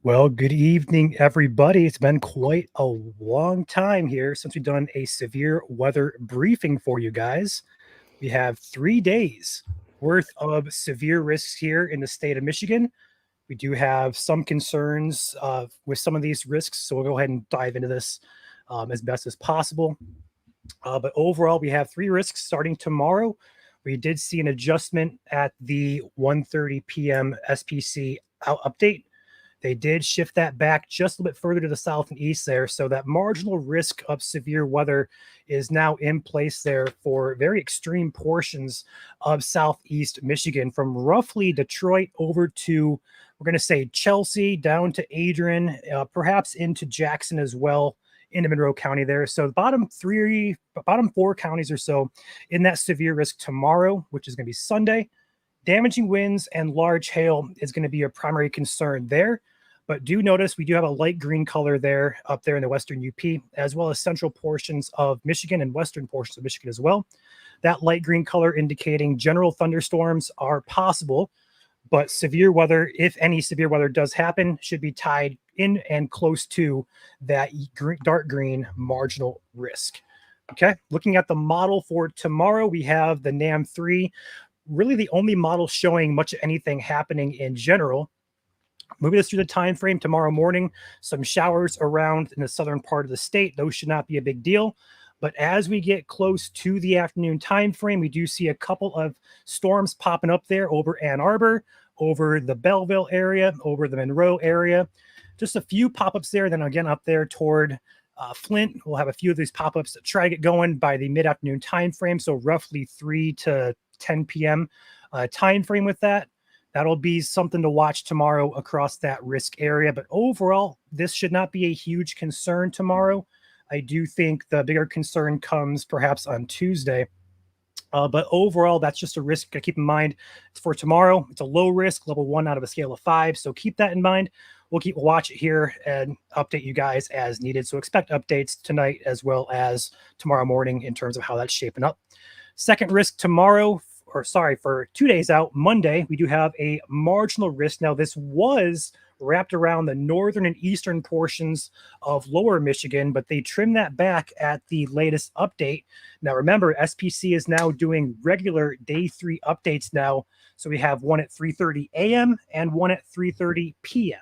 Well, good evening, everybody. It's been quite a long time here since we've done a severe weather briefing for you guys. We have 3 days worth of severe risks here in the state of Michigan. We do have some concerns with some of these risks, so we'll go ahead and dive into this as best as possible. But overall, we have three risks starting tomorrow. We did see an adjustment at the 1:30 p.m. SPC update. They did shift that back just a little bit further to the south and east there. So that marginal risk of severe weather is now in place there for very extreme portions of southeast Michigan, from roughly Detroit over to, we're going to say, Chelsea, down to Adrian, perhaps into Jackson as well, into Monroe County there. So the bottom four counties or so in that severe risk tomorrow, which is going to be Sunday. Damaging winds and large hail is going to be a primary concern there. But do notice we do have a light green color there up there in the western UP, as well as central portions of Michigan and western portions of Michigan as well. That light green color indicating general thunderstorms are possible, but severe weather, if any severe weather does happen, should be tied in and close to that dark green marginal risk. Okay, looking at the model for tomorrow, we have the NAM 3, really the only model showing much of anything happening in general. Moving us through the time frame tomorrow morning, some showers around in the southern part of the state. Those should not be a big deal. But as we get close to the afternoon time frame, we do see a couple of storms popping up there over Ann Arbor, over the Belleville area, over the Monroe area. Just a few pop-ups there. Then again, up there toward Flint, we'll have a few of these pop-ups to try to get going by the mid-afternoon time frame. So roughly 3 to 10 p.m. Time frame with that. That'll be something to watch tomorrow across that risk area. But overall, this should not be a huge concern tomorrow. I do think the bigger concern comes perhaps on Tuesday. But overall, that's just a risk to keep in mind. For tomorrow, it's a low risk, level 1 out of a scale of 5. So keep that in mind. We'll keep watch it here and update you guys as needed. So expect updates tonight as well as tomorrow morning in terms of how that's shaping up. Second risk tomorrow, for 2 days out, Monday, we do have a marginal risk. Now, this was wrapped around the northern and eastern portions of lower Michigan, but they trimmed that back at the latest update. Now, remember, SPC is now doing regular day 3 updates now. So we have one at 3:30 a.m. and one at 3:30 p.m.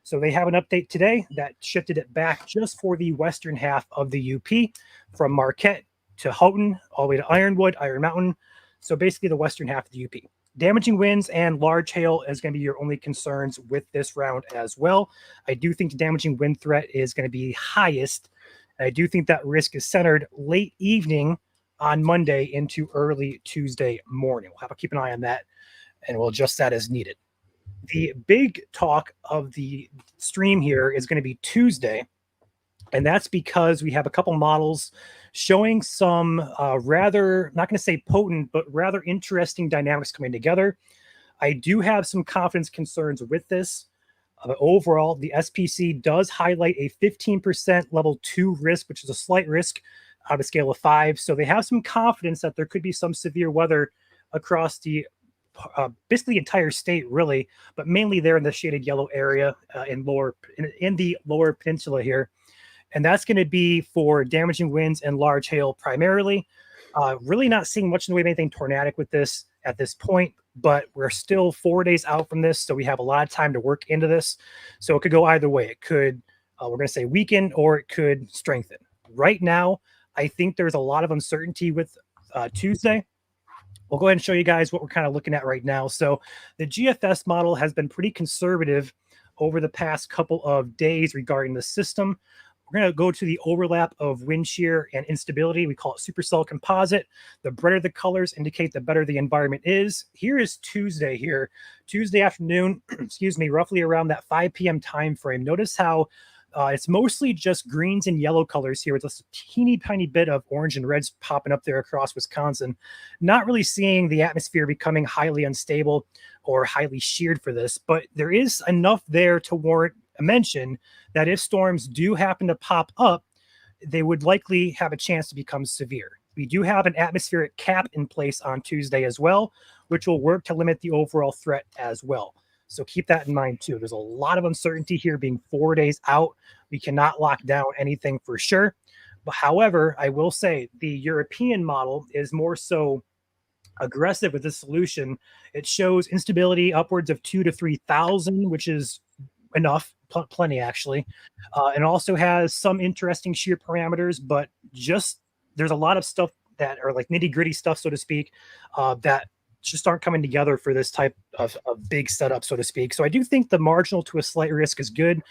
So they have an update today that shifted it back just for the western half of the UP, from Marquette to Houghton, all the way to Ironwood, Iron Mountain. So basically the western half of the UP. Damaging winds and large hail is going to be your only concerns with this round as well. I do think the damaging wind threat is going to be highest. I do think that risk is centered late evening on Monday into early Tuesday morning. We'll have to keep an eye on that, and we'll adjust that as needed. The big talk of the stream here is going to be Tuesday, and that's because we have a couple models showing some rather, not going to say potent, but rather interesting dynamics coming together. I do have some confidence concerns with this. But overall, the SPC does highlight a 15% level 2 risk, which is a slight risk out of a scale of 5. So they have some confidence that there could be some severe weather across the basically entire state, really, but mainly there in the shaded yellow area in the lower peninsula here. And that's going to be for damaging winds and large hail primarily. Really not seeing much in the way of anything tornadic with this at this point, but we're still 4 days out from this, so we have a lot of time to work into this. So it could go either way. It could, we're going to say weaken, or it could strengthen. Right now, I think there's a lot of uncertainty with Tuesday. We'll go ahead and show you guys what we're kind of looking at right now. So the GFS model has been pretty conservative over the past couple of days regarding the system. We're going to go to the overlap of wind shear and instability. We call it supercell composite. The brighter the colors indicate the better the environment is. Here is Tuesday here. Tuesday afternoon, excuse me, roughly around that 5 p.m. time frame. Notice how it's mostly just greens and yellow colors here with a teeny tiny bit of orange and reds popping up there across Wisconsin. Not really seeing the atmosphere becoming highly unstable or highly sheared for this, but there is enough there to warrant a mention that if storms do happen to pop up, they would likely have a chance to become severe. We do have an atmospheric cap in place on Tuesday as well, which will work to limit the overall threat as well. So keep that in mind too. There's a lot of uncertainty here being 4 days out. We cannot lock down anything for sure. But however, I will say the European model is more so aggressive with this solution. It shows instability upwards of 2 to 3,000, which is enough, plenty actually. And also has some interesting shear parameters, but just there's a lot of stuff that are like nitty gritty stuff, so to speak, that just aren't coming together for this type of big setup, so to speak. So I do think the marginal to a slight risk is good.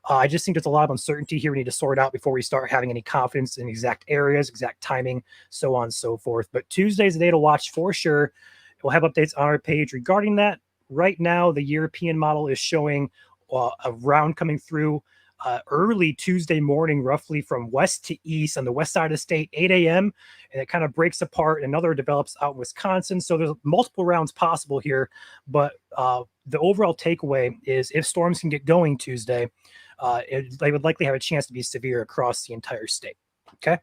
I just think there's a lot of uncertainty here we need to sort out before we start having any confidence in exact areas, exact timing, so on and so forth. But Tuesday's the day to watch for sure. We'll have updates on our page regarding that. Right now, the European model is showing a round coming through early Tuesday morning, roughly from west to east on the west side of the state, 8 a.m. And it kind of breaks apart. Another develops out in Wisconsin. So there's multiple rounds possible here. But the overall takeaway is if storms can get going Tuesday, they would likely have a chance to be severe across the entire state. Okay.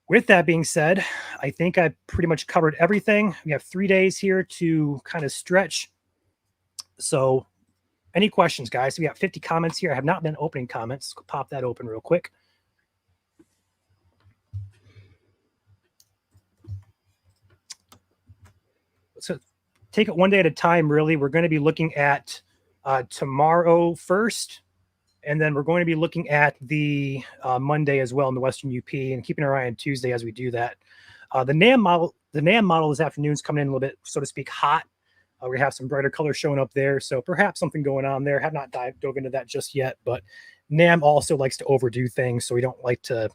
With that being said, I think I pretty much covered everything. We have 3 days here to kind of stretch. So any questions, guys? We got 50 comments here. I have not been opening comments. Pop that open real quick. So take it one day at a time, really. We're going to be looking at tomorrow first, and then we're going to be looking at the Monday as well in the Western UP, and keeping our eye on Tuesday as we do that. The NAM model this afternoon is coming in a little bit, so to speak, hot. We have some brighter colors showing up there, so perhaps something going on there. Have not dove into that just yet, but NAM also likes to overdo things, so we don't like to,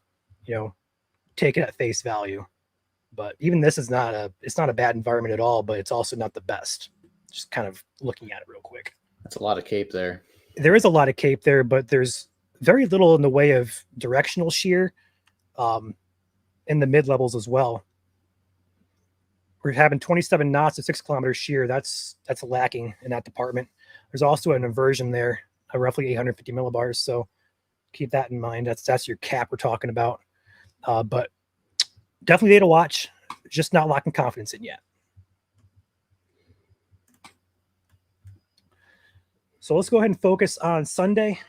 take it at face value. But even this is it's not a bad environment at all, but it's also not the best. Just kind of looking at it real quick. That's a lot of cape there. There is a lot of cape there, but there's very little in the way of directional shear in the mid levels as well. We're having 27 knots at 6 kilometers shear. That's lacking in that department. There's also an inversion there, roughly 850 millibars. So keep that in mind. That's your cap we're talking about. But definitely day to watch. Just not locking confidence in yet. So let's go ahead and focus on Sunday.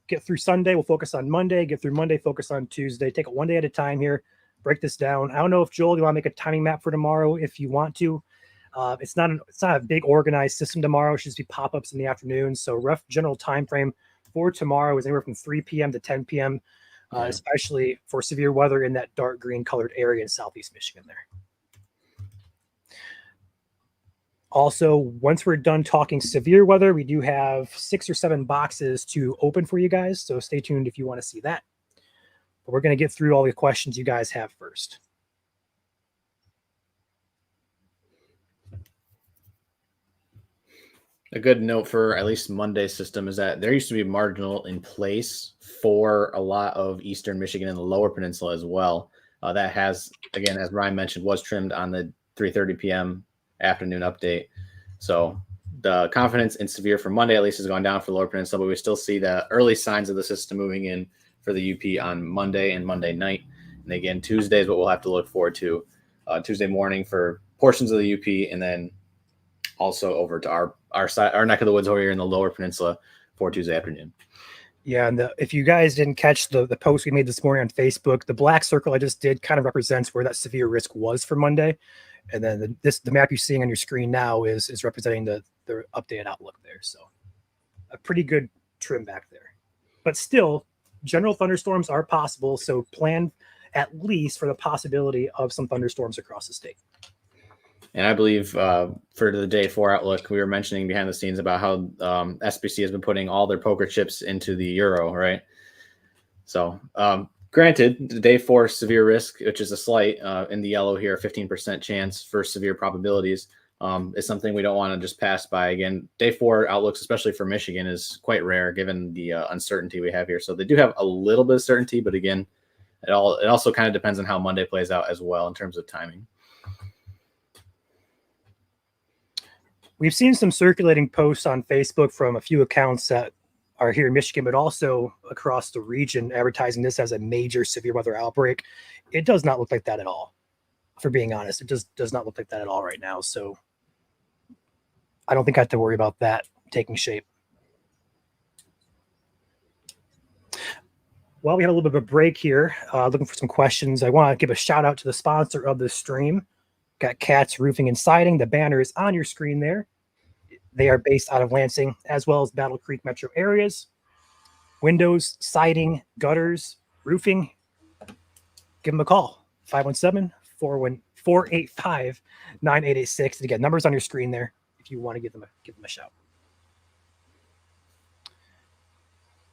Get through Sunday. We'll focus on Monday. Get through Monday. Focus on Tuesday. Take it one day at a time here. Break this down. I don't know if Joel, you want to make a timing map for tomorrow if you want to. It's not a big organized system tomorrow. It should just be pop-ups in the afternoon. So rough general time frame for tomorrow is anywhere from 3 p.m. to 10 p.m., especially for severe weather in that dark green colored area in Southeast Michigan there. Also, once we're done talking severe weather, we do have 6 or 7 boxes to open for you guys. So stay tuned if you want to see that. But we're going to get through all the questions you guys have first. A good note for at least Monday's system is that there used to be marginal in place for a lot of Eastern Michigan and the Lower Peninsula as well. That has, again, as Ryan mentioned, was trimmed on the 3:30 p.m. afternoon update. So the confidence in severe for Monday at least has gone down for the Lower Peninsula, but we still see the early signs of the system moving in for the UP on Monday and Monday night. And again, Tuesday is what we'll have to look forward to. Tuesday morning for portions of the UP, and then also over to our side, our neck of the woods over here in the Lower Peninsula for Tuesday afternoon. Yeah, and if you guys didn't catch the post we made this morning on Facebook, the black circle I just did kind of represents where that severe risk was for Monday. And then the map you're seeing on your screen now is representing the updated outlook there. So a pretty good trim back there. But still, general thunderstorms are possible, so plan at least for the possibility of some thunderstorms across the state. And I believe for the day 4 outlook, we were mentioning behind the scenes about how SBC has been putting all their poker chips into the euro, right? So granted, the day 4 severe risk, which is a slight in the yellow here, 15% chance for severe probabilities, is something we don't want to just pass by. Again, day 4 outlooks, especially for Michigan, is quite rare given the uncertainty we have here. So they do have a little bit of certainty, but again, it also kind of depends on how Monday plays out as well in terms of timing. We've seen some circulating posts on Facebook from a few accounts that are here in Michigan, but also across the region, advertising this as a major severe weather outbreak. It does not look like that at all, for being honest. It just does not look like that at all right now. So I don't think I have to worry about that taking shape. Well, we had a little bit of a break here, looking for some questions. I want to give a shout out to the sponsor of this stream. Got Cats Roofing and Siding. The banner is on your screen there. They are based out of Lansing as well as Battle Creek metro areas. Windows, siding, gutters, roofing. Give them a call. 517-485-9886. And again, numbers on your screen there if you want to give them a shout.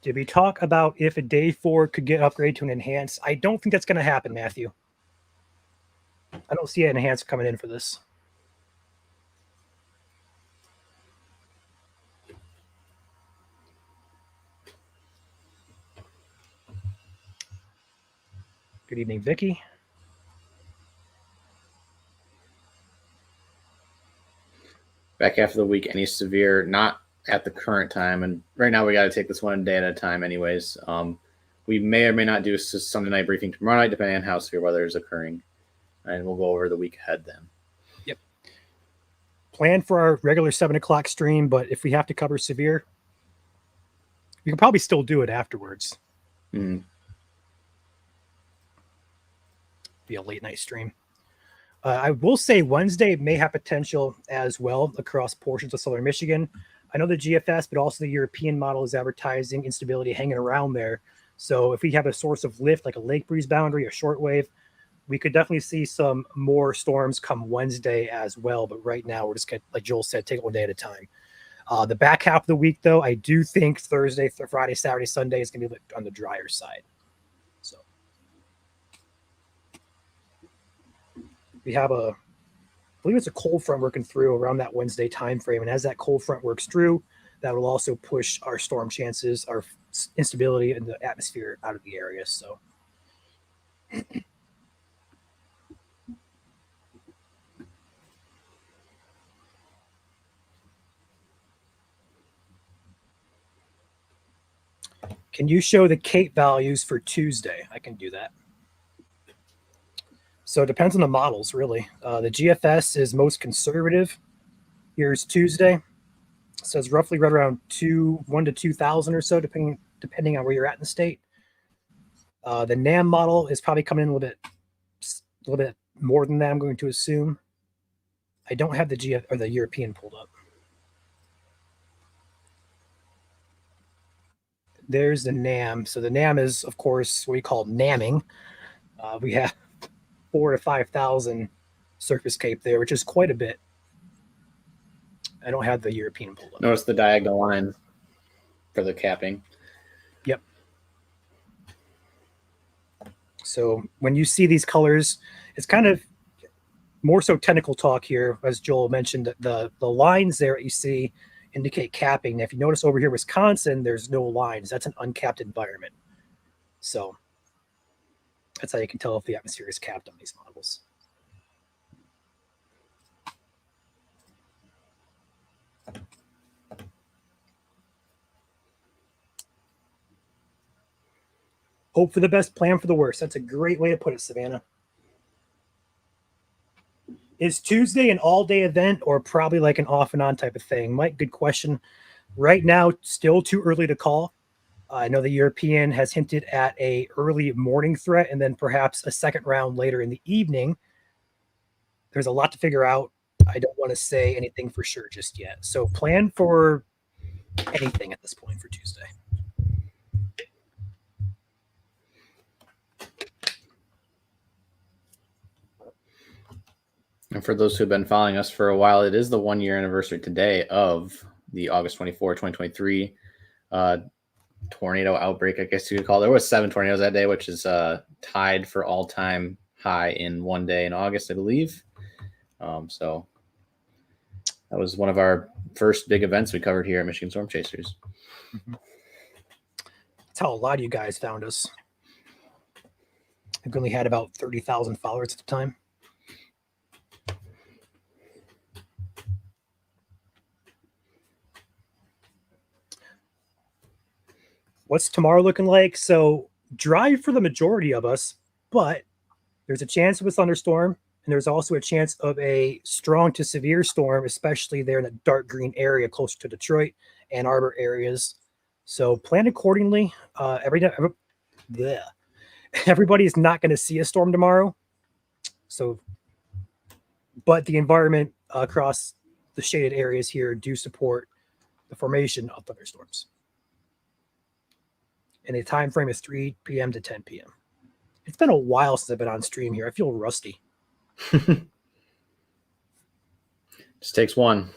Did we talk about if a day 4 could get upgraded to an enhanced? I don't think that's going to happen, Matthew. I don't see an enhanced coming in for this. Good evening, Vicky. Back after the week, any severe, not at the current time. And right now we got to take this one day at a time anyways. We may or may not do a Sunday night briefing tomorrow night, depending on how severe weather is occurring. And we'll go over the week ahead then. Yep. Plan for our regular 7 o'clock stream, but if we have to cover severe, we can probably still do it afterwards. Mm-hmm. Be a late night stream. I will say Wednesday may have potential as well across portions of Southern Michigan. I know the GFS, but also the European model is advertising instability hanging around there. So if we have a source of lift, like a lake breeze boundary or shortwave, we could definitely see some more storms come Wednesday as well. But right now, we're just going to, like Joel said, take it one day at a time. The back half of the week, though, I do think Thursday, Friday, Saturday, Sunday is going to be on the drier side. So we have I believe it's a cold front working through around that Wednesday time frame. And as that cold front works through, that will also push our storm chances, our instability in the atmosphere out of the area. So can you show the Cape values for Tuesday? I can do that. So it depends on the models, really. The GFS is most conservative. Here's Tuesday. So it's roughly right around 1 to 2,000 or so, depending on where you're at in the state. The NAM model is probably coming in a little bit more than that, I'm going to assume. I don't have the GF or the European pulled up. There's the NAM. So the NAM is, of course, what we call NAMMing. We have 4,000 to 5,000 surface cape there, which is quite a bit. I don't have the European pulled up. Notice the diagonal line for the capping. Yep. So when you see these colors, it's kind of more so technical talk here, as Joel mentioned. The lines there that you see indicate capping. Now, if you notice over here, Wisconsin, there's no lines. That's an uncapped environment. So that's how you can tell if the atmosphere is capped on these models. Hope for the best, plan for the worst. That's a great way to put it, Savannah. Is Tuesday an all-day event or probably like an off and on type of thing? Mike, good question. Right now, still too early to call. I know the European has hinted at a early morning threat and then perhaps a second round later in the evening. There's a lot to figure out. I don't want to say anything for sure just yet. So plan for anything at this point for Tuesday. And for those who have been following us for a while, it is the 1 year anniversary today of the August 24, 2023 tornado outbreak, I guess you could call it. There was 7 tornadoes that day, which is tied for all-time high in one day in August, I believe. So that was one of our first big events we covered here at Michigan Storm Chasers. Mm-hmm. That's how a lot of you guys found us. I've only had about 30,000 followers at the time. What's tomorrow looking like? So dry for the majority of us, but there's a chance of a thunderstorm And there's also a chance of a strong to severe storm, especially there in the dark green area closer to Detroit, Ann Arbor areas. So plan accordingly. Everybody is not going to see a storm tomorrow. So, but the environment across the shaded areas here do support the formation of thunderstorms. And the time frame is 3 p.m. to 10 p.m. It's been a while since I've been on stream here. I feel rusty. Just takes one.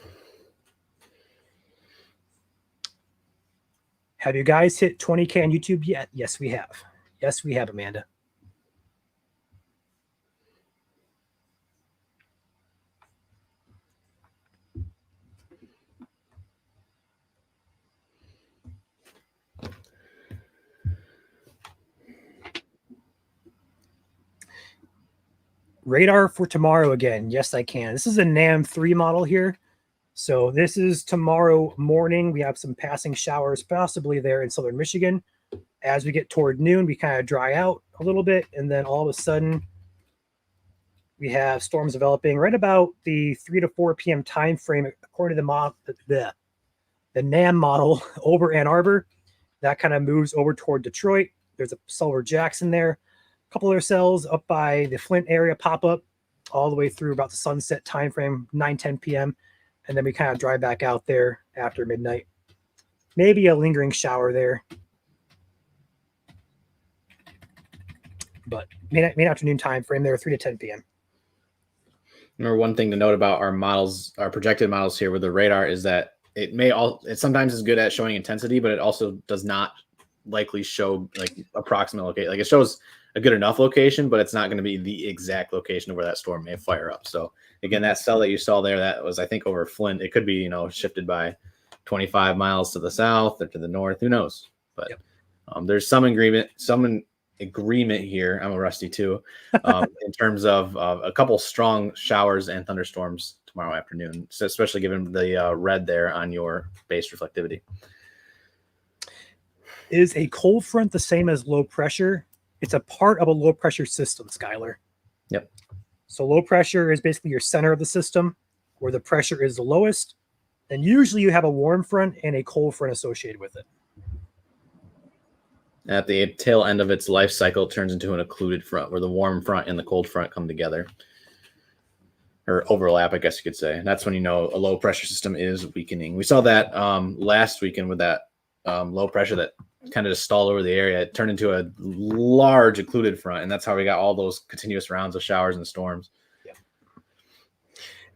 Have you guys hit 20K on YouTube yet? Yes, we have. Yes, we have, Amanda. Radar for tomorrow again. Yes, I can. This is a NAM 3 model here. So this is tomorrow morning. We have some passing showers possibly there in southern Michigan. As we get toward noon, we kind of dry out a little bit. And then all of a sudden, we have storms developing right about the 3 to 4 p.m. time frame, according to the NAM model over Ann Arbor. That kind of moves over toward Detroit. There's a Silver Jackson there. A couple other cells up by the Flint area pop up all the way through about the sunset time frame, 9-10 p.m. And then we kind of dry back out there after midnight. Maybe a lingering shower there. But mid-afternoon time frame there, 3 to 10 p.m. Remember, one thing to note about our models, our projected models here with the radar, is that it sometimes is good at showing intensity, but it also does not likely show like approximate location. Like it shows a good enough location, but it's not going to be the exact location of where that storm may fire up. So again, that cell that you saw there, that was, I think, over Flint. It could be, shifted by 25 miles to the south or to the north. Who knows? But there's some agreement here. I'm a rusty too, in terms of a couple strong showers and thunderstorms tomorrow afternoon. So especially given the red there on your base reflectivity. Is a cold front the same as low pressure? It's a part of a low pressure system, Skylar. Yep. So low pressure is basically your center of the system where the pressure is the lowest. And usually you have a warm front and a cold front associated with it. At the tail end of its life cycle, it turns into an occluded front where the warm front and the cold front come together. Or overlap, I guess you could say. And that's when a low pressure system is weakening. We saw that last weekend with that low pressure that kind of just stalled over the area. It turned into a large occluded front, and that's how we got all those continuous rounds of showers and storms. Yeah.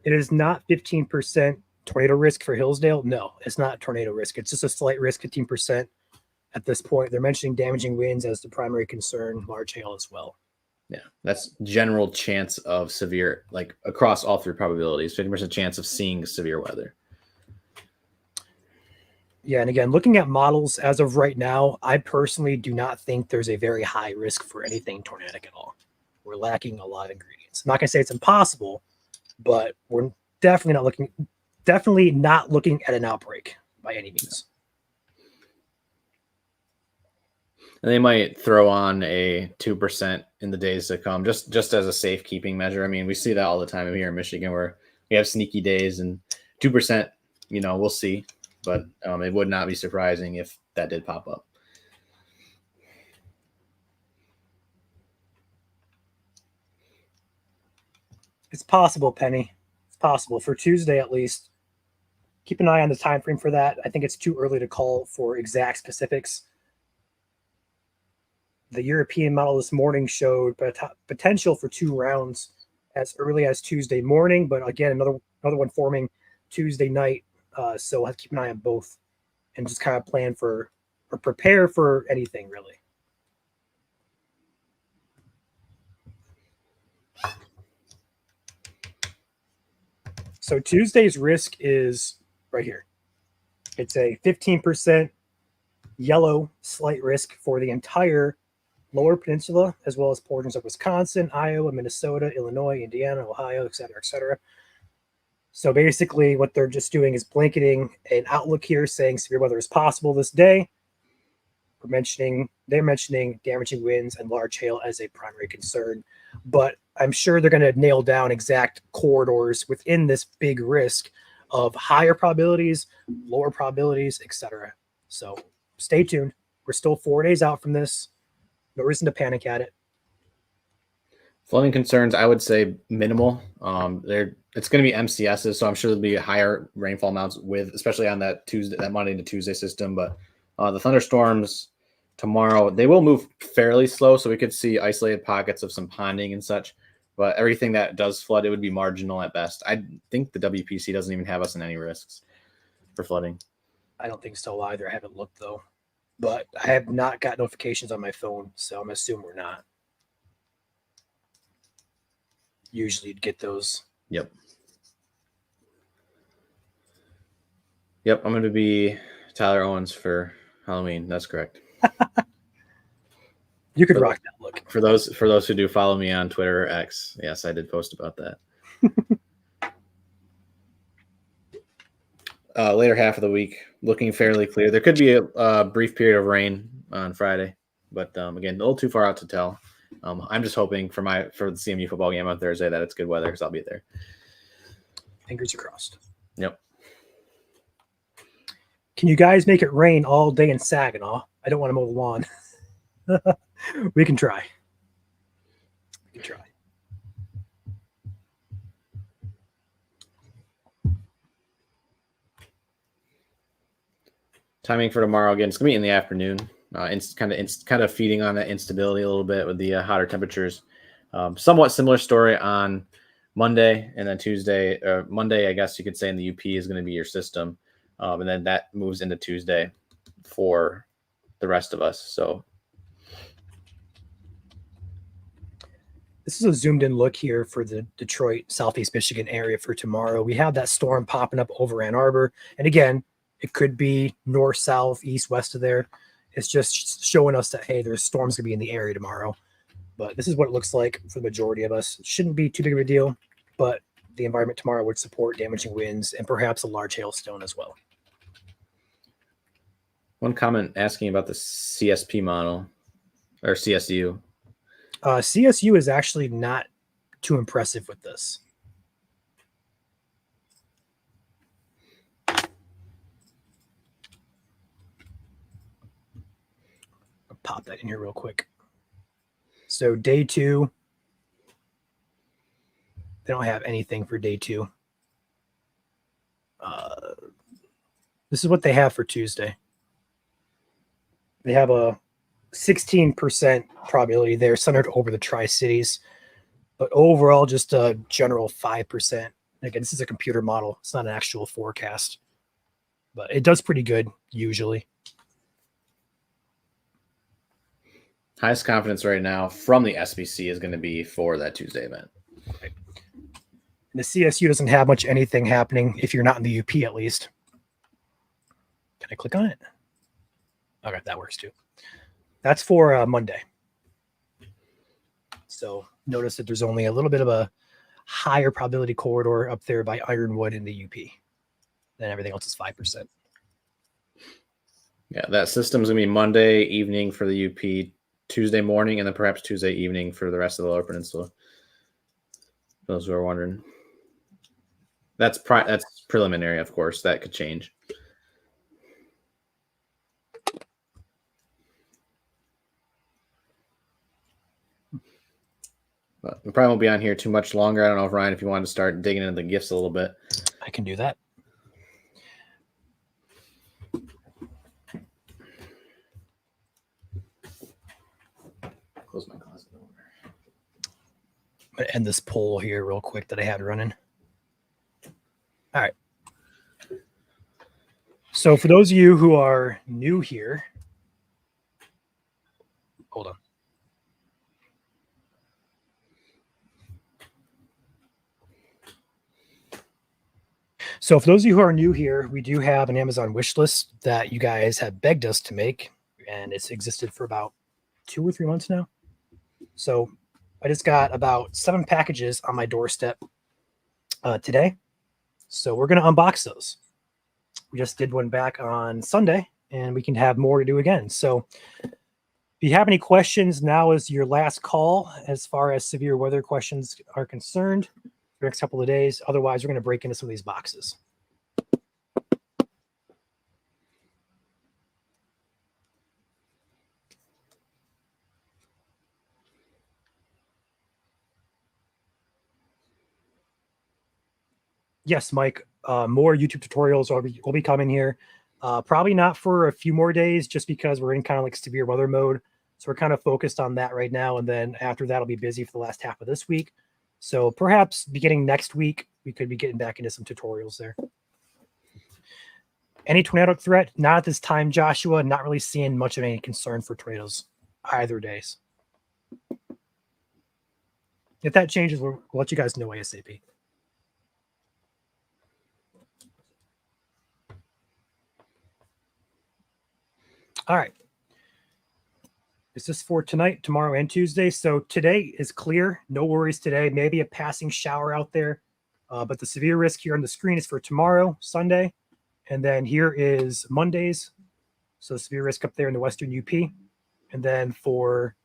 It is not 15% tornado risk for Hillsdale. No, it's not tornado risk. It's just a slight risk, 15% at this point. They're mentioning damaging winds as the primary concern, large hail as well. Yeah, that's general chance of severe, like across all three probabilities, 50% chance of seeing severe weather. Yeah, and again, looking at models as of right now, I personally do not think there's a very high risk for anything tornadic at all. We're lacking a lot of ingredients. I'm not going to say it's impossible, but we're definitely not looking at an outbreak by any means. And they might throw on a 2% in the days to come, just as a safekeeping measure. I mean, we see that all the time here in Michigan where we have sneaky days, and 2%, we'll see. But it would not be surprising if that did pop up. It's possible, Penny. It's possible for Tuesday at least. Keep an eye on the time frame for that. I think it's too early to call for exact specifics. The European model this morning showed potential for 2 rounds as early as Tuesday morning, but again, another one forming Tuesday night. So we'll have to keep an eye on both and just kind of plan for or prepare for anything, really. So Tuesday's risk is right here. It's a 15% yellow slight risk for the entire lower peninsula, as well as portions of Wisconsin, Iowa, Minnesota, Illinois, Indiana, Ohio, et cetera, et cetera. So basically what they're just doing is blanketing an outlook here saying severe weather is possible this day. they're mentioning damaging winds and large hail as a primary concern, but I'm sure they're going to nail down exact corridors within this big risk of higher probabilities, lower probabilities, etc. So stay tuned. We're still 4 days out from this. No reason to panic at it. Flooding concerns, I would say minimal. It's going to be MCSs, so I'm sure there'll be higher rainfall amounts especially on that Monday to Tuesday system. But the thunderstorms tomorrow, they will move fairly slow, so we could see isolated pockets of some ponding and such. But everything that does flood, it would be marginal at best. I think the WPC doesn't even have us in any risks for flooding. I don't think so either. I haven't looked though, but I have not got notifications on my phone, so I'm assuming we're not. Usually you'd get those. Yep, I'm going to be Tyler Owens for Halloween. That's correct. You could rock that look. For those who do follow me on Twitter or X, yes, I did post about that. Later half of the week, looking fairly clear. There could be a brief period of rain on Friday, but again, a little too far out to tell. I'm just hoping for the CMU football game on Thursday that it's good weather because I'll be there. Fingers crossed. Yep. Can you guys make it rain all day in Saginaw? I don't want to mow the lawn. We can try. Timing for tomorrow again. It's gonna be in the afternoon. It's kind of feeding on that instability a little bit with the hotter temperatures. Somewhat similar story on Monday, and then Tuesday. Monday, I guess you could say in the UP is going to be your system, and then that moves into Tuesday for the rest of us. So this is a zoomed in look here for the Detroit, Southeast Michigan area for tomorrow. We have that storm popping up over Ann Arbor, and again, it could be north, south, east, west of there. It's just showing us that, hey, there's storms going to be in the area tomorrow. But this is what it looks like for the majority of us. It shouldn't be too big of a deal, but the environment tomorrow would support damaging winds and perhaps a large hailstone as well. One comment asking about the CSP model or CSU. CSU is actually not too impressive with this. Pop that in here real quick. So day 2, they don't have anything for day 2. This is what they have for Tuesday. They have a 16% probability there centered over the Tri-Cities, but overall just a general 5%. Again, this is a computer model. It's not an actual forecast, but it does pretty good usually. Highest confidence right now from the SBC is going to be for that Tuesday event. Right. And the CSU doesn't have much anything happening if you're not in the UP at least. Can I click on it? Okay, that works too. That's for Monday. So notice that there's only a little bit of a higher probability corridor up there by Ironwood in the UP. Then everything else is 5%. Yeah, that system's going to be Monday evening for the UP, Tuesday morning, and then perhaps Tuesday evening for the rest of the Lower Peninsula. For those who are wondering. That's preliminary, of course. That could change. But we probably won't be on here too much longer. I don't know if Ryan, if you want to start digging into the gifts a little bit. I can do that. Close my closet door. I'm going to end this poll here real quick that I had running. All right. So for those of you who are new here, hold on. So for those of you who are new here, we do have an Amazon wish list that you guys have begged us to make, and it's existed for about 2 or 3 months now. So I just got about 7 packages on my doorstep today. So we're going to unbox those. We just did one back on Sunday, and we can have more to do again. So if you have any questions, now is your last call as far as severe weather questions are concerned for the next couple of days. Otherwise, we're going to break into some of these boxes. Yes, Mike, more YouTube tutorials will be coming here. Probably not for a few more days, just because we're in kind of like severe weather mode. So we're kind of focused on that right now. And then after that, I'll be busy for the last half of this week. So perhaps beginning next week, we could be getting back into some tutorials there. Any tornado threat? Not at this time, Joshua. Not really seeing much of any concern for tornadoes either days. If that changes, we'll let you guys know ASAP. All right. Is this for tonight, tomorrow, and Tuesday? So today is clear. No worries today. Maybe a passing shower out there. But the severe risk here on the screen is for tomorrow, Sunday. And then here is Mondays. So severe risk up there in the Western UP. And then for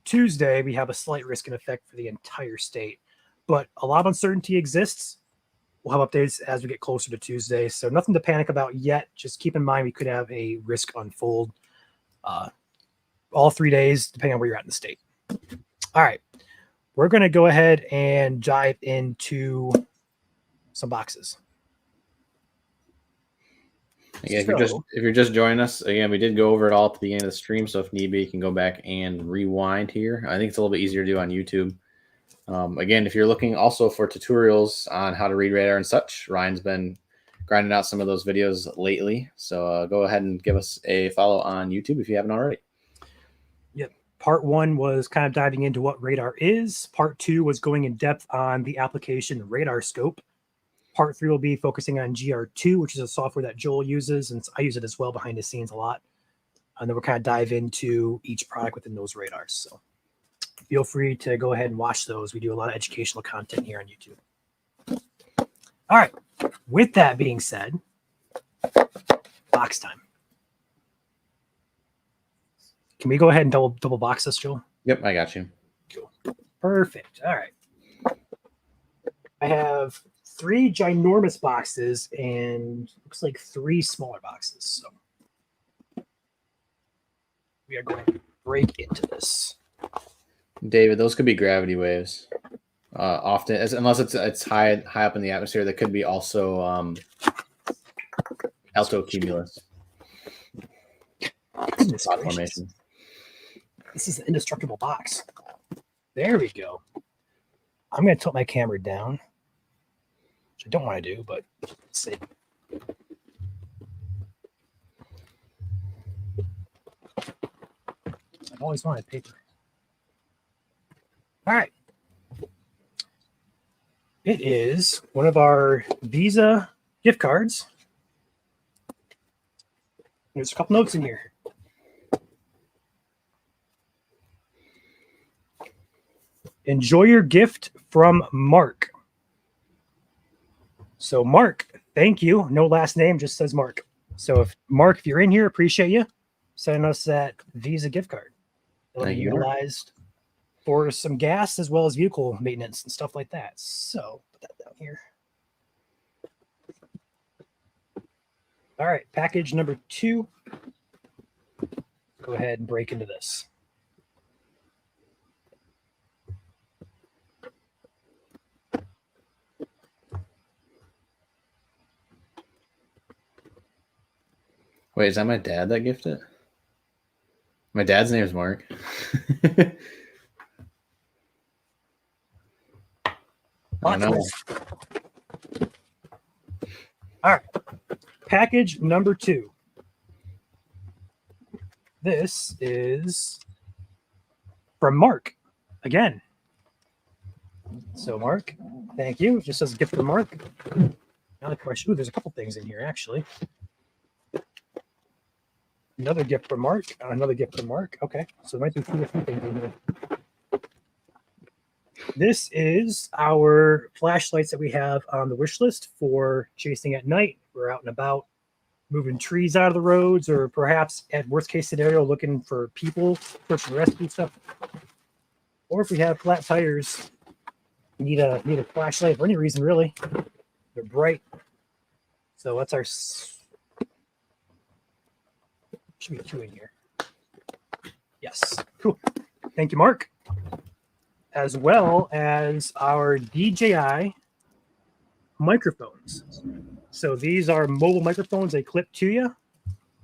Tuesday, we have a slight risk in effect for the entire state. But a lot of uncertainty exists. We'll have updates as we get closer to Tuesday. So nothing to panic about yet. Just keep in mind we could have a risk unfold all 3 days, depending on where you're at in the state. All right. We're going to go ahead and dive into some boxes. Yeah, if you're just joining us, again, we did go over it all at the beginning of the stream. So if need be, you can go back and rewind here. I think it's a little bit easier to do on YouTube. Again, if you're looking also for tutorials on how to read radar and such, Ryan's been grinding out some of those videos lately. So go ahead and give us a follow on YouTube if you haven't already. Yep. Part 1 was kind of diving into what radar is. Part 2 was going in depth on the application radar scope. Part 3 will be focusing on GR2, which is a software that Joel uses, and I use it as well behind the scenes a lot. And then we'll kind of dive into each product within those radars. So feel free to go ahead and watch those. We do a lot of educational content here on YouTube. All right. With that being said, box time. Can we go ahead and double box this, Joel? Yep, I got you. Cool. Perfect. All right. I have 3 ginormous boxes and looks like 3 smaller boxes. So we are going to break into this. David, those could be gravity waves. Often, unless it's high up in the atmosphere, that could be also alto cumulus. Formation. This is an indestructible box. There we go. I'm going to tilt my camera down, which I don't want to do, but let's see. I've always wanted paper. All right. It is one of our Visa gift cards. There's a couple notes in here. Enjoy your gift from Mark. So Mark, thank you. No last name, just says Mark. So Mark, if you're in here, appreciate you sending us that Visa gift card. It'll be utilized for some gas as well as vehicle maintenance and stuff like that. So put that down here. All right, package number 2. Go ahead and break into this. Wait, is that my dad that gifted? My dad's name is Mark. I know. All right. Package number 2. This is from Mark again. So Mark, thank you. Just says a gift from Mark. Another question. Ooh, there's a couple things in here actually. Another gift from Mark. Another gift from Mark. Okay, so there might be 2 or 3 things in here. This is our flashlights that we have on the wish list for chasing at night. We're out and about. moving trees out of the roads, or perhaps at worst case scenario, looking for people, search and rescue stuff. Or if we have flat tires, need a flashlight for any reason, really. They're bright. So that's our. Should be 2 in here. Yes. Cool. Thank you, Mark. As well as our DJI microphones. So these are mobile microphones. They clip to you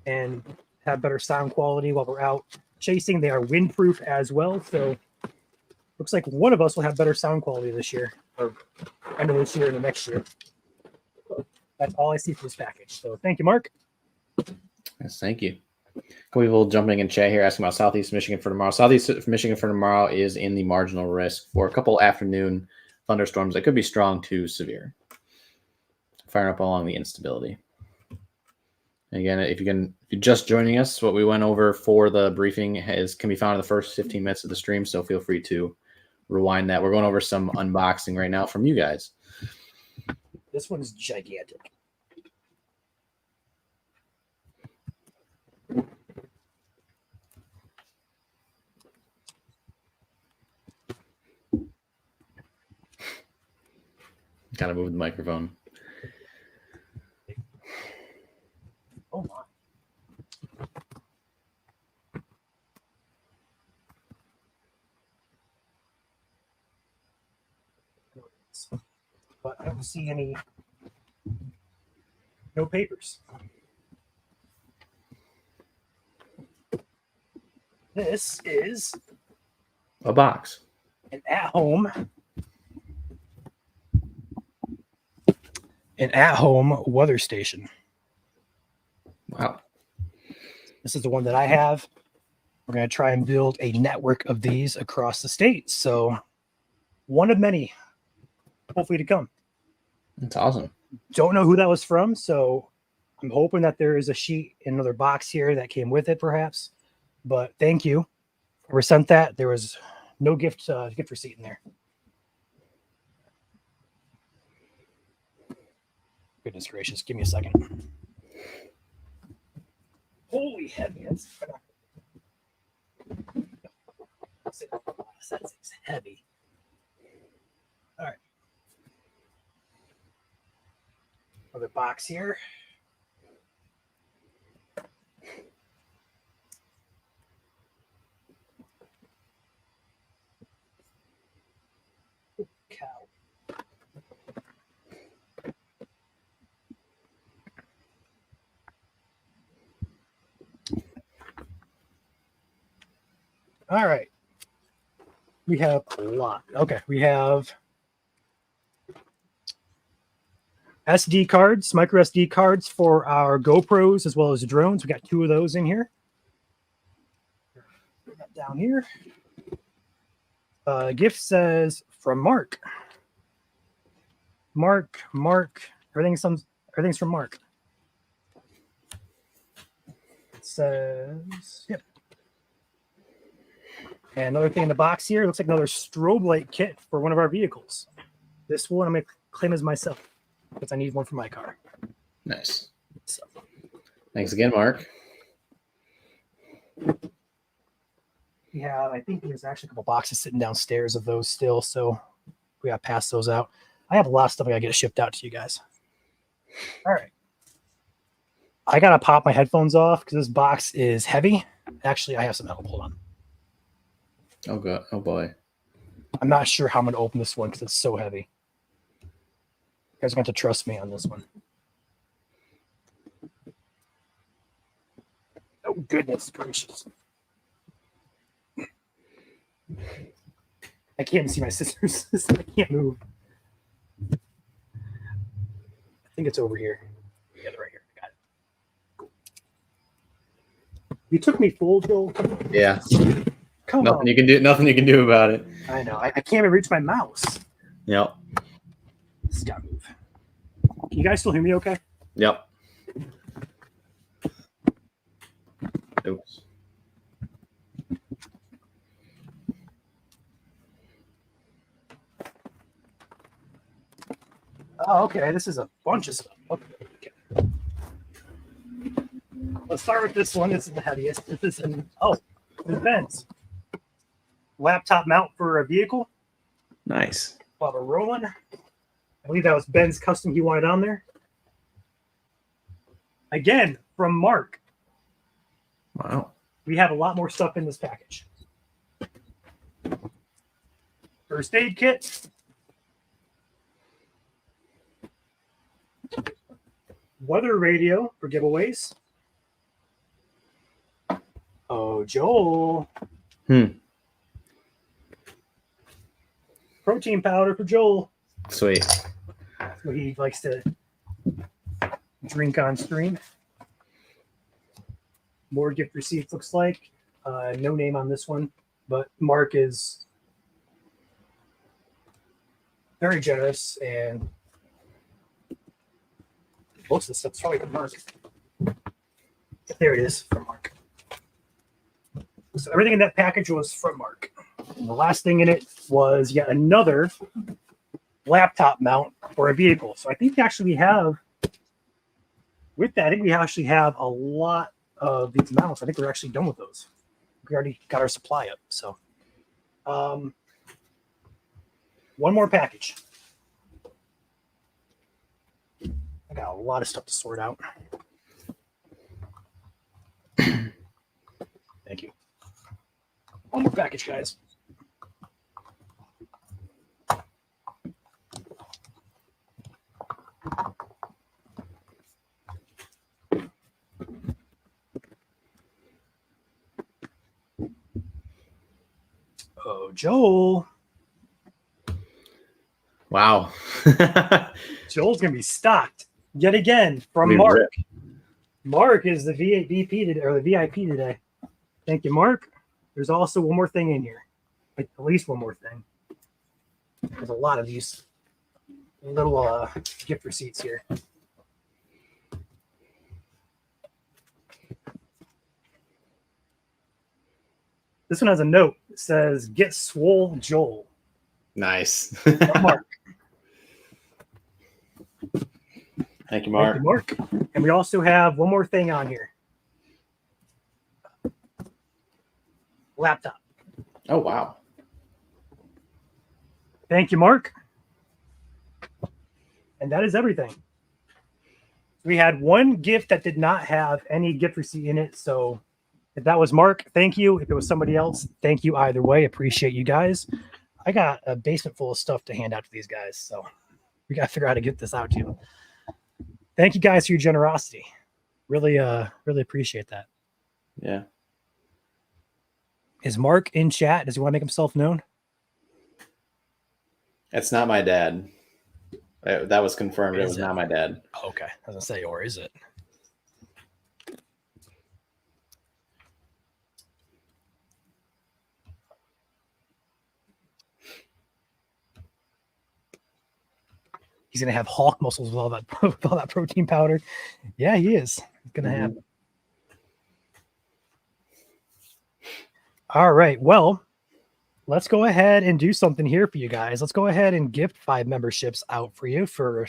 and have better sound quality while we're out chasing. They are windproof as well. So looks like one of us will have better sound quality this year, or end of this year and the next year. That's all I see for this package. So thank you, Mark. Yes, thank you. A couple people jumping in chat here asking about Southeast Michigan for tomorrow. Southeast Michigan for tomorrow is in the marginal risk for a couple afternoon thunderstorms that could be strong to severe. Firing up along the instability. Again, if you're just joining us, what we went over for the briefing can be found in the first 15 minutes of the stream. So feel free to rewind that. We're going over some unboxing right now from you guys. This one's gigantic. Kind of move the microphone. Oh my. But I don't see no papers. This is A box. an at-home weather station. Wow. This is the one that I have. We're going to try and build a network of these across the state. So one of many, hopefully, to come. That's awesome. Don't know who that was from, so I'm hoping that there is a sheet in another box here that came with it, perhaps. But thank you. Whoever sent that, there was no gift receipt in there. Goodness gracious, give me a second. Holy heavy! That's heavy. All right. Another box here. Cow. All right. We have a lot. Okay, we have SD cards, micro SD cards for our GoPros as well as drones. We got 2 of those in here. Put that down here. Gift says from Mark. Mark. Everything's from Mark. It says, yep. And another thing in the box here, looks like another strobe light kit for one of our vehicles. This one I'm going to claim as myself because I need one for my car. Nice. So. Thanks again, Mark. We have, I think there's actually a couple boxes sitting downstairs of those still, so we got to pass those out. I have a lot of stuff I got to get shipped out to you guys. All right. I got to pop my headphones off because this box is heavy. Actually, I have some help. Hold on. Oh, God. Oh, boy. I'm not sure how I'm going to open this one because it's so heavy. You guys are going to have to trust me on this one. Oh, goodness gracious. I can't see my scissors. I can't move. I think it's over here. Yeah, right here. Got it. Cool. You took me full, Joel. Yeah. Come nothing on. you can do. Nothing you can do about it. I know. I can't even reach my mouse. Yep. This got to move. Can you guys still hear me okay? Yep. Oops. Oh, okay. This is a bunch of stuff. Okay. Let's start with this one. This is the heaviest. This is the Benz laptop mount for a vehicle. Nice. While we're rolling, I believe that was Ben's custom he wanted on there. Again, from Mark. Wow. We have a lot more stuff in this package. First aid kit. Weather radio for giveaways. Oh, Joel. Protein powder for Joel. Sweet. That's what he likes to drink on stream. More gift receipts, looks like. No name on this one, but Mark is very generous, and most of the stuff's probably from Mark. There it is, from Mark. So everything in that package was from Mark. And the last thing in it was yet another laptop mount for a vehicle. So I think actually we have, with that, I think we actually have a lot of these mounts. I think we're actually done with those. We already got our supply up. So one more package. I got a lot of stuff to sort out. Thank you. One more package, guys. Oh, Joel. Wow. Joel's going to be stocked yet again from Mark. Ripped. Mark is the VP today, or the VIP today. Thank you, Mark. There's also one more thing in here. Like, at least one more thing. There's a lot of these little gift receipts here. This one has a note. It says, "Get swole, Joel." Nice. Mark. Thank you, Mark. Thank you, Mark. And we also have one more thing on here. Laptop. Oh, wow. Thank you, Mark. And that is everything. We had one gift that did not have any gift receipt in it. So if that was Mark, thank you. If it was somebody else, thank you either way. Appreciate you guys. I got a basement full of stuff to hand out to these guys. So we got to figure out how to get this out to you. Thank you guys for your generosity. Really, really appreciate that. Yeah. Is Mark in chat? Does he want to make himself known? It's not my dad. That was confirmed. It was not my dad. Okay. I was going to say, or is it? He's going to have Hulk muscles with all that protein powder. Yeah, he is. He's going to have. All right. Well, let's go ahead and do something here for you guys. Let's go ahead and gift 5 memberships out for you for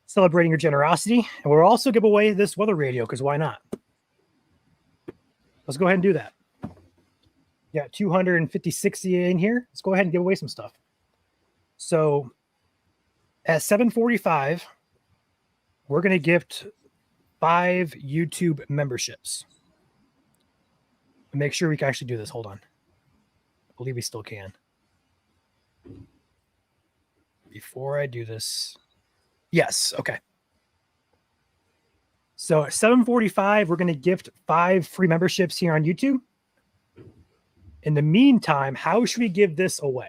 celebrating your generosity. And we'll also give away this weather radio because why not? Let's go ahead and do that. Got 256 in here. Let's go ahead and give away some stuff. So at 7:45, we're going to gift 5 YouTube memberships. Make sure we can actually do this. Hold on. I believe we still can. Before I do this. Yes. Okay. So at 7:45, we're going to gift 5 free memberships here on YouTube. In the meantime, how should we give this away?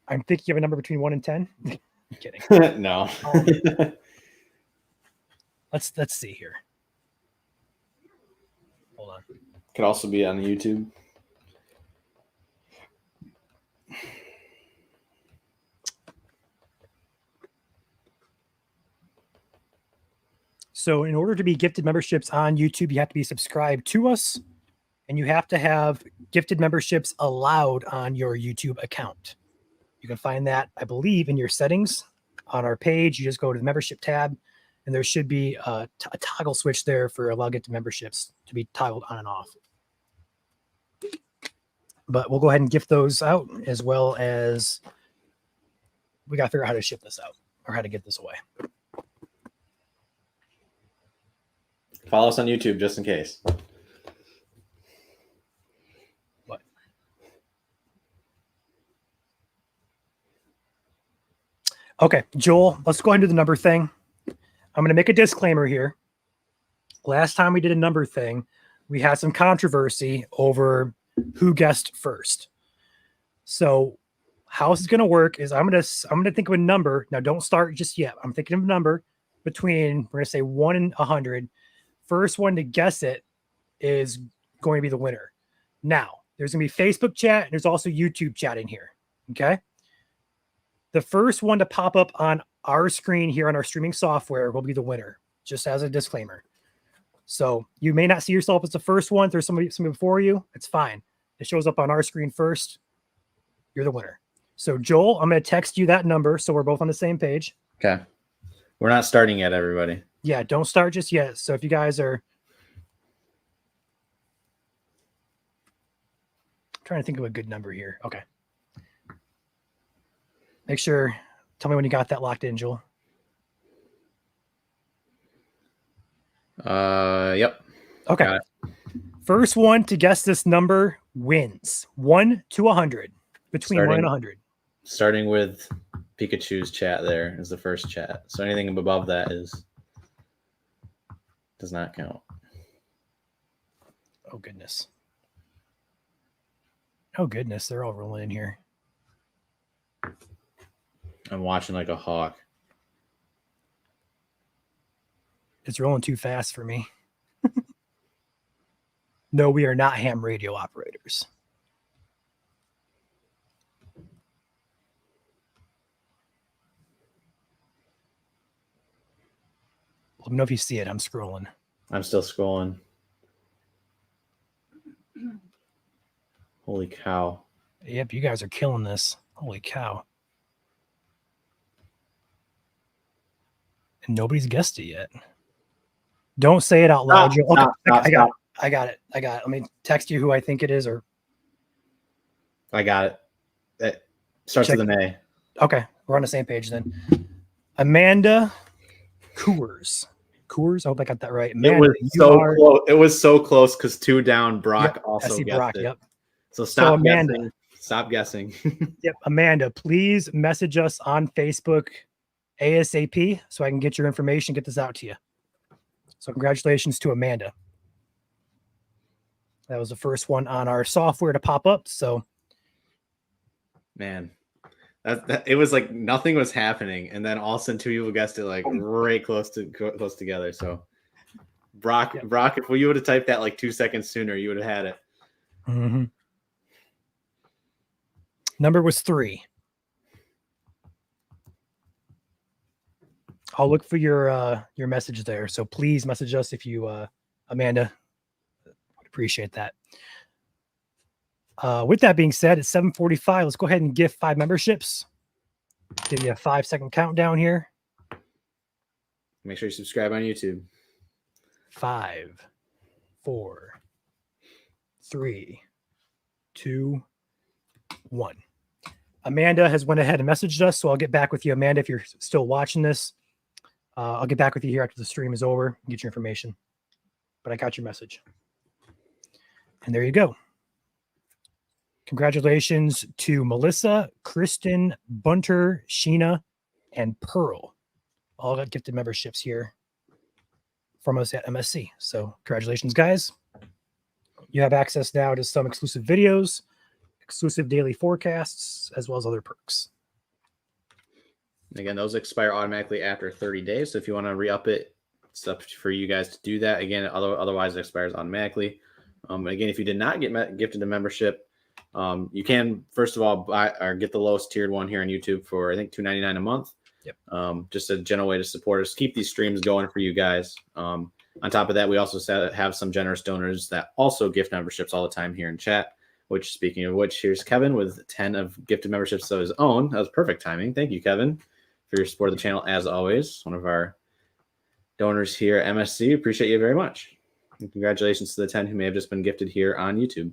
I'm thinking of a number between 1 and 10. I'm kidding. No. Let's see here. Hold on. Could also be on YouTube. So in order to be gifted memberships on YouTube, you have to be subscribed to us, and you have to have gifted memberships allowed on your YouTube account. You can find that, I believe, in your settings. on our page. You just go to the membership tab, and there should be a toggle switch there for allow get to memberships to be toggled on and off. But we'll go ahead and gift those out, as well as we got to figure out how to ship this out or how to get this away. Follow us on YouTube just in case. What? Okay, Joel, let's go ahead and do the number thing. I'm going to make a disclaimer here. Last time we did a number thing, we had some controversy over who guessed first. So how this is going to work is I'm going to think of a number. Now, don't start just yet. I'm thinking of a number between, we're going to say 1 and 100. First one to guess it is going to be the winner. Now, there's going to be Facebook chat, and there's also YouTube chat in here. Okay. The first one to pop up on our screen here on our streaming software will be the winner, just as a disclaimer. So you may not see yourself as the first one. If there's somebody before you, it's fine. It shows up on our screen first. You're the winner. So Joel, I'm going to text you that number so we're both on the same page. Okay. We're not starting yet, everybody. Yeah, don't start just yet. So if you guys are trying to think of a good number here. Okay. Make sure, tell me when you got that locked in, Joel. Yep. Okay. First one to guess this number wins. 1 to 100. Between 1 and 100. Starting with Pikachu's chat there is the first chat. So anything above that does not count. Oh, goodness. Oh, goodness. They're all rolling in here. I'm watching like a hawk. It's rolling too fast for me. No, we are not ham radio operators. Let me know if you see it. I'm scrolling. I'm still scrolling. Holy cow. Yep, you guys are killing this. Holy cow. And nobody's guessed it yet. Don't say it out loud. I got it. Let me text you who I think it is, or I got it. It starts with an A. Okay, we're on the same page then. Amanda Coors. I hope I got that right. Amanda, it was so close because 2 down. Brock also guessed Brock, it. Yep. So stop Amanda, guessing. Stop guessing. Yep, Amanda, please message us on Facebook ASAP so I can get your information, get this out to you. So congratulations to Amanda. That was the first one on our software to pop up. So, man, that it was like nothing was happening, and then all of a sudden 2 people guessed it like right close together. So, Brock, if you would have typed that like 2 seconds sooner, you would have had it. Mm-hmm. Number was 3. I'll look for your message there. So please message us if you, Amanda. Would appreciate that. With that being said, it's 7:45. Let's go ahead and gift 5 memberships. Give you a 5-second countdown here. Make sure you subscribe on YouTube. 5, 4, 3, 2, 1. Amanda has went ahead and messaged us, so I'll get back with you, Amanda, if you're still watching this. I'll get back with you here after the stream is over and get your information. But I got your message. And there you go. Congratulations to Melissa, Kristen, Bunter, Sheena, and Pearl. All got gifted memberships here from us at MSC. So congratulations, guys. You have access now to some exclusive videos, exclusive daily forecasts, as well as other perks. Again, those expire automatically after 30 days. So if you want to re-up it, it's up for you guys to do that. Again, otherwise it expires automatically. Again, if you did not get gifted a membership, you can, first of all, buy or get the lowest tiered one here on YouTube for, I think, $2.99 a month. Yep. Just a general way to support us, keep these streams going for you guys. On top of that, we also have some generous donors that also gift memberships all the time here in chat. Which, speaking of which, here's Kevin with 10 of gifted memberships of his own. That was perfect timing. Thank you, Kevin. for your support of the channel, as always. One of our donors here at MSC. Appreciate you very much. And congratulations to the 10 who may have just been gifted here on YouTube.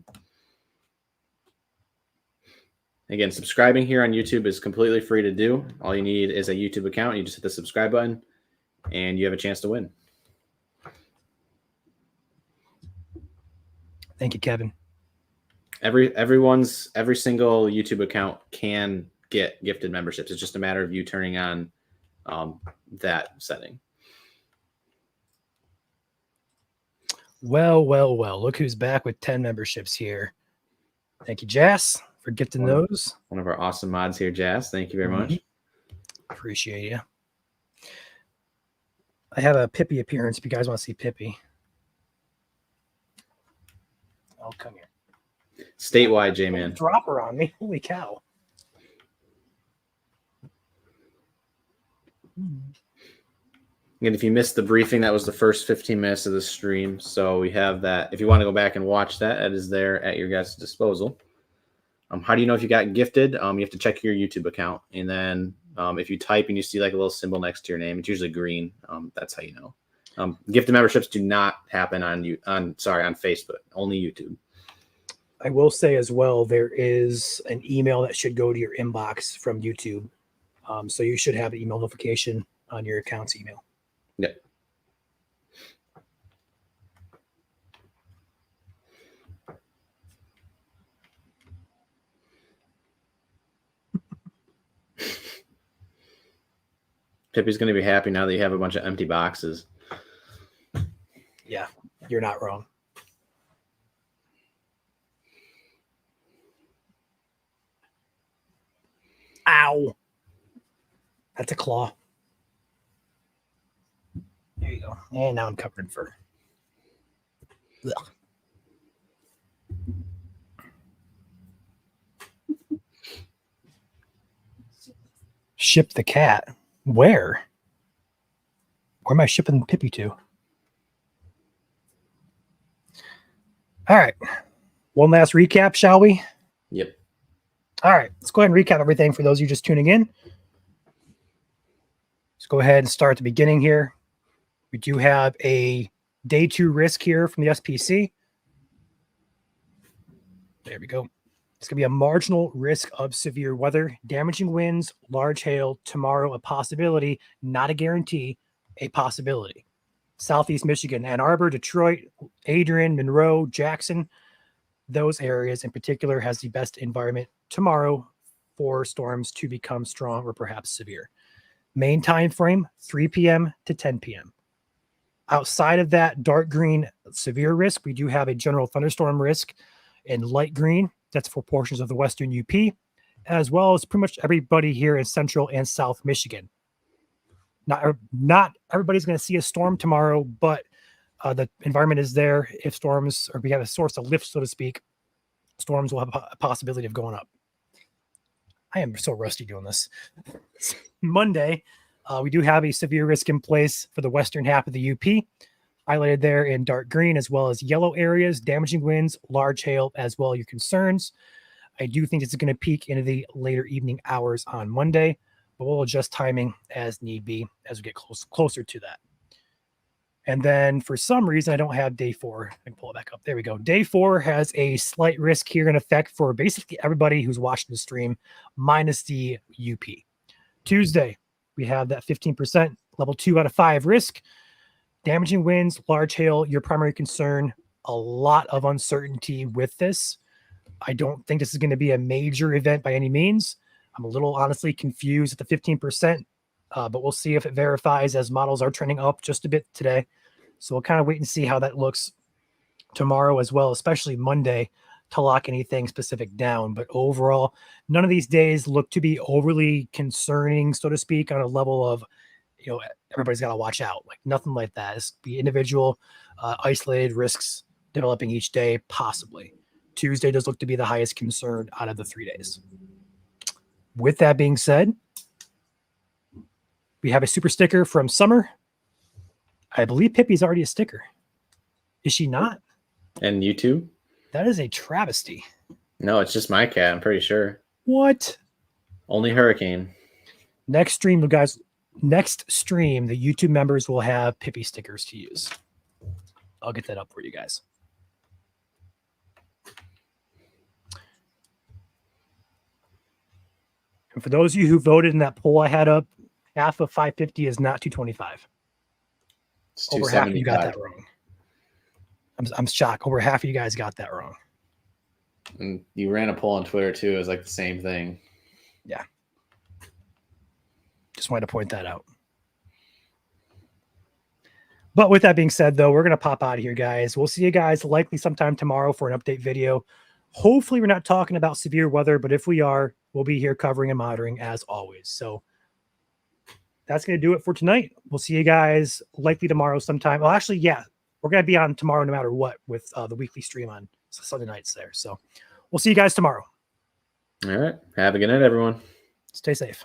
Again, subscribing here on YouTube is completely free to do. All you need is a YouTube account. You just hit the subscribe button, and you have a chance to win. Thank you, Kevin. Every single YouTube account can get gifted memberships. It's just a matter of you turning on that setting. Well. Look who's back with 10 memberships here. Thank you, Jazz, for gifting those. One of our awesome mods here, Jazz. Thank you very much. Appreciate you. I have a Pippi appearance if you guys want to see Pippi. Oh, come here. Statewide, J-Man. Drop her on me. Holy cow. And if you missed the briefing, that was the first 15 minutes of the stream. So we have that. If you want to go back and watch that, that is there at your guys' disposal. How do you know if you got gifted? You have to check your YouTube account. And then if you type and you see like a little symbol next to your name, it's usually green. That's how you know. Gifted memberships do not happen on Facebook, only YouTube. I will say as well, there is an email that should go to your inbox from YouTube. So you should have an email notification on your account's email. Yep. Pippi's going to be happy now that you have a bunch of empty boxes. Yeah, you're not wrong. Ow. That's a claw. There you go. And now I'm covered in fur. Ugh. Ship the cat. Where? Where am I shipping Pippi to? All right. One last recap, shall we? Yep. All right. Let's go ahead and recap everything for those of you just tuning in. Let's go ahead and start at the beginning here. We do have a day 2 risk here from the SPC. There we go. It's going to be a marginal risk of severe weather, damaging winds, large hail. Tomorrow, a possibility, not a guarantee, a possibility. Southeast Michigan, Ann Arbor, Detroit, Adrian, Monroe, Jackson. Those areas in particular has the best environment tomorrow for storms to become strong or perhaps severe. Main time frame, 3 p.m. to 10 p.m. Outside of that dark green severe risk, we do have a general thunderstorm risk in light green. That's for portions of the western UP, as well as pretty much everybody here in central and south Michigan. Not everybody's going to see a storm tomorrow, but the environment is there. If storms, or we have a source of lift, so to speak, storms will have a possibility of going up. I am so rusty doing this. Monday, we do have a severe risk in place for the western half of the UP, highlighted there in dark green, as well as yellow areas, damaging winds, large hail, as well your concerns. I do think it's going to peak into the later evening hours on Monday, but we'll adjust timing as need be as we get closer to that. And then for some reason, I don't have day 4. I can pull it back up. There we go. Day 4 has a slight risk here in effect for basically everybody who's watching the stream, minus the UP. Tuesday, we have that 15% level 2 out of 5 risk. Damaging winds, large hail, your primary concern. A lot of uncertainty with this. I don't think this is going to be a major event by any means. I'm a little honestly confused at the 15%, but we'll see if it verifies as models are trending up just a bit today. So we'll kind of wait and see how that looks tomorrow as well, especially Monday, to lock anything specific down. But overall, none of these days look to be overly concerning, so to speak, on a level of, everybody's got to watch out. Like nothing like that. It's the individual isolated risks developing each day, possibly. Tuesday does look to be the highest concern out of the 3 days. With that being said, we have a super sticker from Summer. I believe Pippi's already a sticker. Is she not? And YouTube? That is a travesty. No, it's just my cat, I'm pretty sure. What? Only Hurricane. Next stream, you guys. Next stream, the YouTube members will have Pippi stickers to use. I'll get that up for you guys. And for those of you who voted in that poll I had up, half of 550 is not 225. Over half of you got that wrong. I'm shocked. Over half of you guys got that wrong. And you ran a poll on Twitter too. It was like the same thing. Yeah. Just wanted to point that out. But with that being said, though, we're going to pop out of here, guys. We'll see you guys likely sometime tomorrow for an update video. Hopefully, we're not talking about severe weather, but if we are, we'll be here covering and monitoring as always. So that's going to do it for tonight. We'll see you guys likely tomorrow sometime. Well, actually, yeah, we're going to be on tomorrow no matter what with the weekly stream on Sunday nights there. So we'll see you guys tomorrow. All right. Have a good night, everyone. Stay safe.